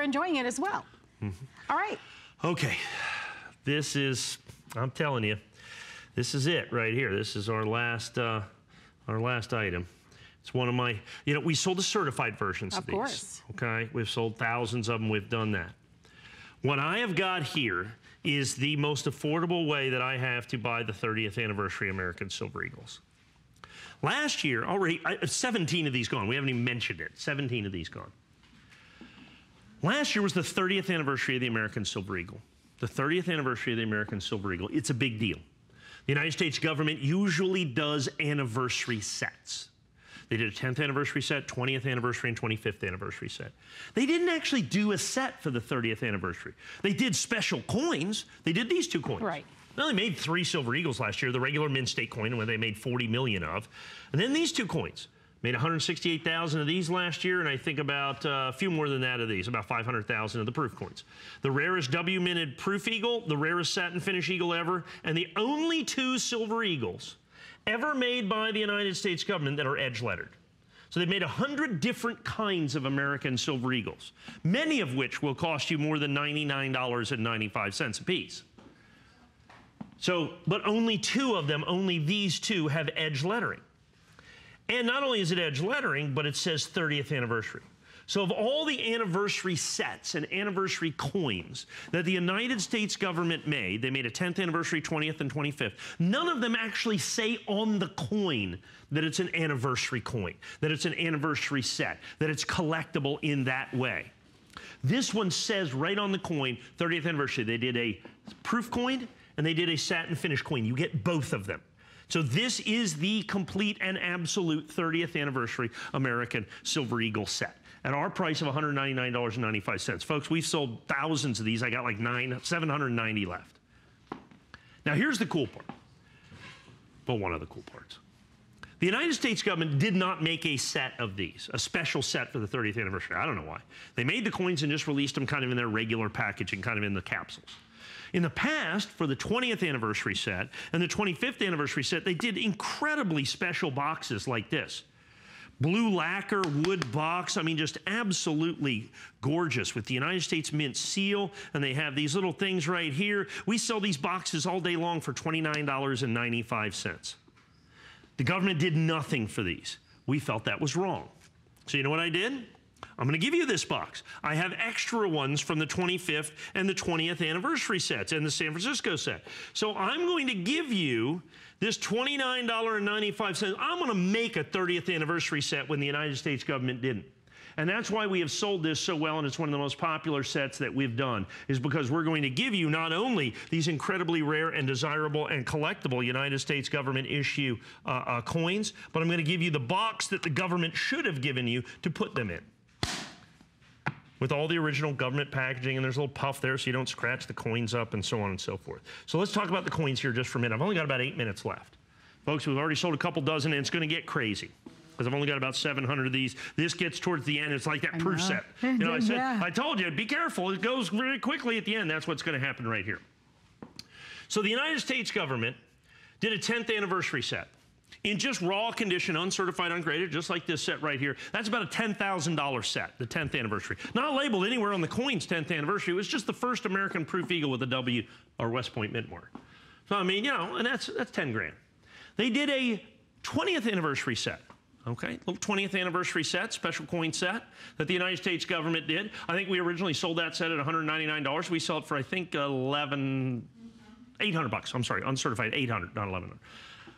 enjoying it as well. All right. Okay, this is, I'm telling you, this is it right here. This is our last item. It's one of my, you know, we sold the certified versions of these. Of course. Okay, we've sold thousands of them, we've done that. What I have got here is the most affordable way that I have to buy the 30th anniversary American Silver Eagles. Last year, already, 17 of these gone. We haven't even mentioned it. 17 of these gone. Last year was the 30th anniversary of the American Silver Eagle. The 30th anniversary of the American Silver Eagle. It's a big deal. The United States government usually does anniversary sets. They did a 10th anniversary set, 20th anniversary, and 25th anniversary set. They didn't actually do a set for the 30th anniversary. They did special coins. They did these two coins. Right. They only made 3 Silver Eagles last year, the regular Mint State coin, where they made 40 million of. And then these two coins. Made 168,000 of these last year, and I think about a few more than that of these, about 500,000 of the proof coins. The rarest W-minted proof eagle, the rarest satin finish eagle ever, and the only 2 Silver Eagles ever made by the United States government that are edge lettered. So they've made 100 different kinds of American Silver Eagles, many of which will cost you more than $99.95 a piece. So, but only 2 of them, only these 2 have edge lettering. And not only is it edge lettering, but it says 30th anniversary. So of all the anniversary sets and anniversary coins that the United States government made, they made a 10th anniversary, 20th, and 25th, none of them actually say on the coin that it's an anniversary coin, that it's an anniversary set, that it's collectible in that way. This one says right on the coin, 30th anniversary. They did a proof coin and they did a satin finish coin. You get both of them. So this is the complete and absolute 30th anniversary American Silver Eagle set at our price of $199.95. Folks, we've sold thousands of these. I got like 790 left. Now here's the cool part. Well, one of the cool parts. The United States government did not make a set of these, a special set for the 30th anniversary. I don't know why. They made the coins and just released them kind of in their regular packaging, kind of in the capsules. In the past, for the 20th anniversary set and the 25th anniversary set, they did incredibly special boxes like this. Blue lacquer wood box, I mean, just absolutely gorgeous with the United States Mint seal, and they have these little things right here. We sell these boxes all day long for $29.95. The government did nothing for these. We felt that was wrong. So you know what I did? I'm going to give you this box. I have extra ones from the 25th and the 20th anniversary sets and the San Francisco set. So I'm going to give you this $29.95. I'm going to make a 30th anniversary set when the United States government didn't. And that's why we have sold this so well, and it's one of the most popular sets that we've done, is because we're going to give you not only these incredibly rare and desirable and collectible United States government issue coins, but I'm going to give you the box that the government should have given you to put them in, with all the original government packaging, and there's a little puff there so you don't scratch the coins up and so on and so forth. So let's talk about the coins here just for a minute. I've only got about 8 minutes left. Folks, we've already sold a couple dozen, and it's going to get crazy because I've only got about 700 of these. This gets towards the end. It's like that proof set. You know, I told you, be careful. It goes very quickly at the end. That's what's going to happen right here. So the United States government did a 10th anniversary set in just raw condition, uncertified, ungraded, just like this set right here. That's about a $10,000 set, the 10th anniversary. Not labeled anywhere on the coin's 10th anniversary. It was just the first American proof eagle with a W or West Point Mint mark. So, I mean, you know, and that's 10 grand. They did a 20th anniversary set. Okay, little 20th anniversary set, special coin set that the United States government did. I think we originally sold that set at $199. We sell it for, I think, $800 bucks. I'm sorry, uncertified, 800, not 1100.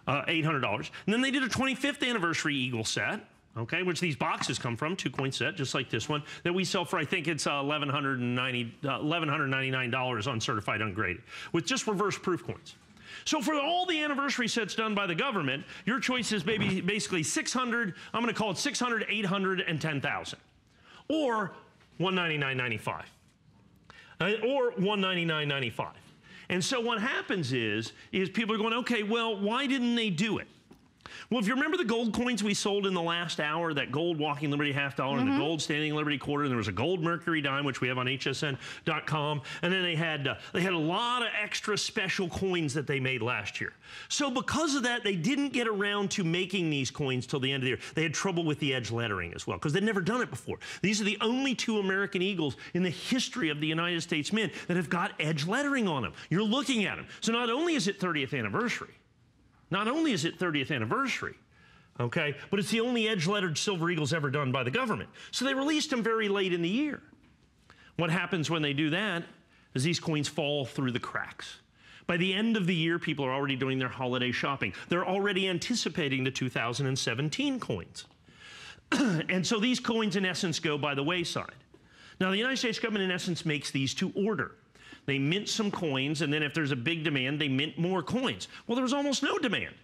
$800. And then they did a 25th anniversary eagle set, okay, which these boxes come from, 2-coin set, just like this one, that we sell for, I think it's $1,199 uncertified, ungraded, with just reverse proof coins. So for all the anniversary sets done by the government, your choice is basically 600, I'm going to call it 600, 800, and 10,000. Or $199.95. Or $199.95. And so what happens is people are going, okay, well, why didn't they do it? Well, if you remember the gold coins we sold in the last hour, that gold Walking Liberty $half and the gold Standing Liberty quarter, and there was a gold Mercury dime, which we have on hsn.com, and then they had a lot of extra special coins that they made last year. So because of that, they didn't get around to making these coins till the end of the year. They had trouble with the edge lettering as well, because they'd never done it before. These are the only 2 American eagles in the history of the United States Mint that have got edge lettering on them. You're looking at them. So not only is it 30th anniversary, okay, but it's the only edge-lettered silver eagles ever done by the government. So they released them very late in the year. What happens when they do that is these coins fall through the cracks. By the end of the year, people are already doing their holiday shopping. They're already anticipating the 2017 coins. And so these coins, in essence, go by the wayside. Now, the United States government, in essence, makes these to order. They mint some coins, and then if there's a big demand, they mint more coins. Well, there was almost no demand,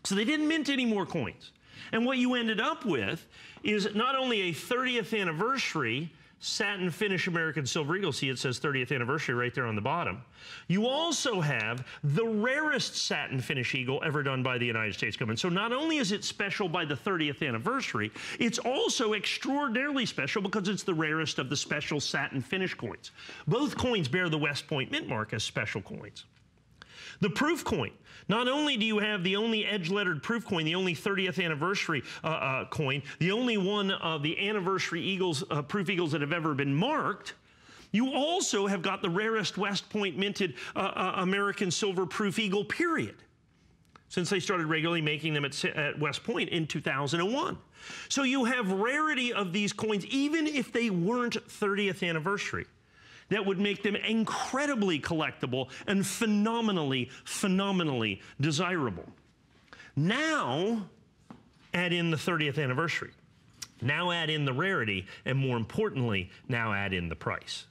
so they didn't mint any more coins. And what you ended up with is not only a 30th anniversary satin finish American silver eagle. See, it says 30th anniversary right there on the bottom. You also have the rarest satin finish eagle ever done by the United States government. So not only is it special by the 30th anniversary, it's also extraordinarily special because it's the rarest of the special satin finish coins. Both coins bear the West Point Mint mark as special coins. The proof coin. Not only do you have the only edge-lettered proof coin, the only 30th anniversary coin, the only one of the anniversary eagles, proof eagles that have ever been marked, you also have got the rarest West Point minted American silver proof eagle, period, since they started regularly making them at West Point in 2001. So you have rarity of these coins, even if they weren't 30th anniversary. That would make them incredibly collectible and phenomenally, phenomenally desirable. Now, add in the 30th anniversary. Now add in the rarity, and more importantly, now add in the price.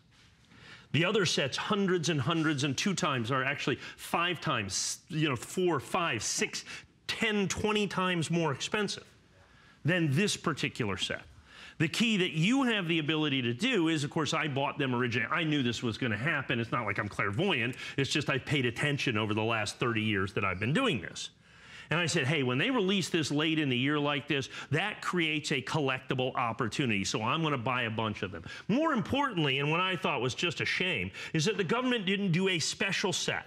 The other sets, hundreds and hundreds and 2 times, are actually 5 times, 4, 5, 6, 10, 20 times more expensive than this particular set. The key that you have the ability to do is, of course, I bought them originally. I knew this was going to happen. It's not like I'm clairvoyant. It's just I've paid attention over the last 30 years that I've been doing this. And I said, hey, when they release this late in the year like this, that creates a collectible opportunity. So I'm going to buy a bunch of them. More importantly, and what I thought was just a shame, is that the government didn't do a special set.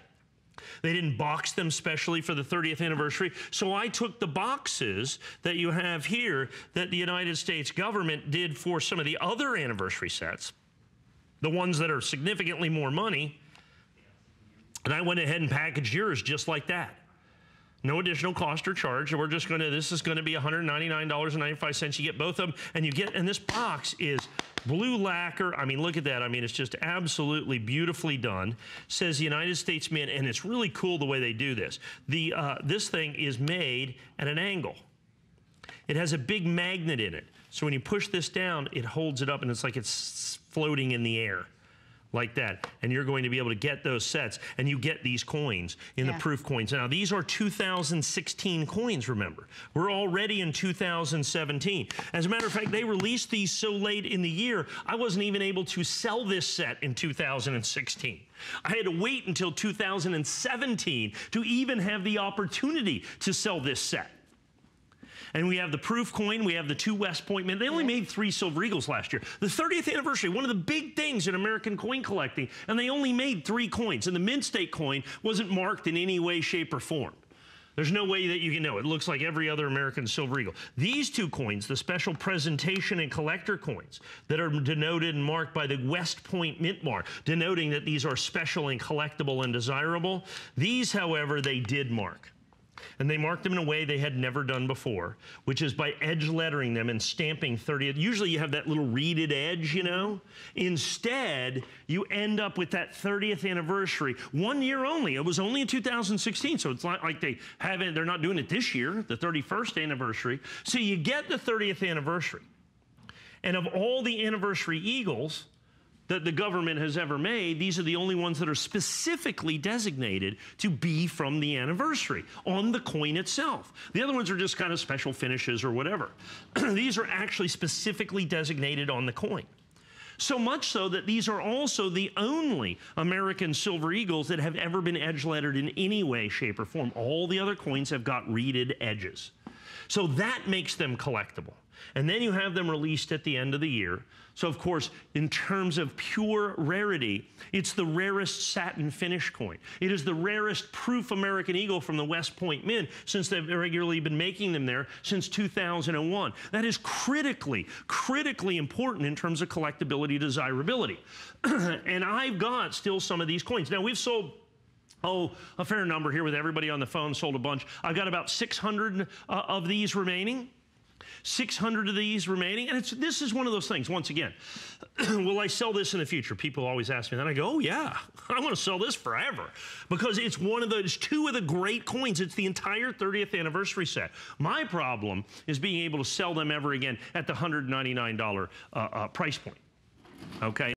They didn't box them specially for the 30th anniversary. So I took the boxes that you have here that the United States government did for some of the other anniversary sets, the ones that are significantly more money, and I went ahead and packaged yours just like that. No additional cost or charge. We're just going to, this is going to be $199.95. You get both of them, and this box is blue lacquer. I mean, look at that. I mean, it's just absolutely beautifully done. Says United States Mint, and it's really cool the way they do this. This thing is made at an angle. It has a big magnet in it. So when you push this down, it holds it up, and it's like it's floating in the air. Like that, and you're going to be able to get those sets, and you get these coins in the proof coins. Now, these are 2016 coins, remember. We're already in 2017. As a matter of fact, they released these so late in the year, I wasn't even able to sell this set in 2016. I had to wait until 2017 to even have the opportunity to sell this set. And we have the proof coin, we have the 2 West Point Mint. They only made 3 silver eagles last year. The 30th anniversary, one of the big things in American coin collecting, and they only made 3 coins. And the Mint State coin wasn't marked in any way, shape, or form. There's no way that you can know. It looks like every other American silver eagle. These 2 coins, the special presentation and collector coins that are denoted and marked by the West Point Mint mark, denoting that these are special and collectible and desirable. These, however, they did mark. And they marked them in a way they had never done before, which is by edge lettering them and stamping 30th. Usually you have that little reeded edge, you know. Instead, you end up with that 30th anniversary, 1 year only. It was only in 2016, so it's not like they're not doing it this year, the 31st anniversary. So you get the 30th anniversary. And of all the anniversary eagles that the government has ever made, these are the only ones that are specifically designated to be from the anniversary on the coin itself. The other ones are just kind of special finishes or whatever. These are actually specifically designated on the coin. So much so that these are also the only American silver eagles that have ever been edge lettered in any way, shape, or form. All the other coins have got reeded edges. So that makes them collectible. And then you have them released at the end of the year. So, of course, in terms of pure rarity, it's the rarest satin finish coin. It is the rarest proof American Eagle from the West Point Mint, since they've regularly been making them there since 2001. That is critically important in terms of collectability, desirability. And I've got still some of these coins. Now, we've sold a fair number here with everybody on the phone, sold a bunch. I've got about 600 of these remaining. 600 of these remaining, and this is one of those things, once again, will I sell this in the future? People always ask me that. I go, oh yeah, I want to sell this forever, because it's one of those, two of the great coins. It's the entire 30th anniversary set. My problem is being able to sell them ever again at the $199 price point, okay?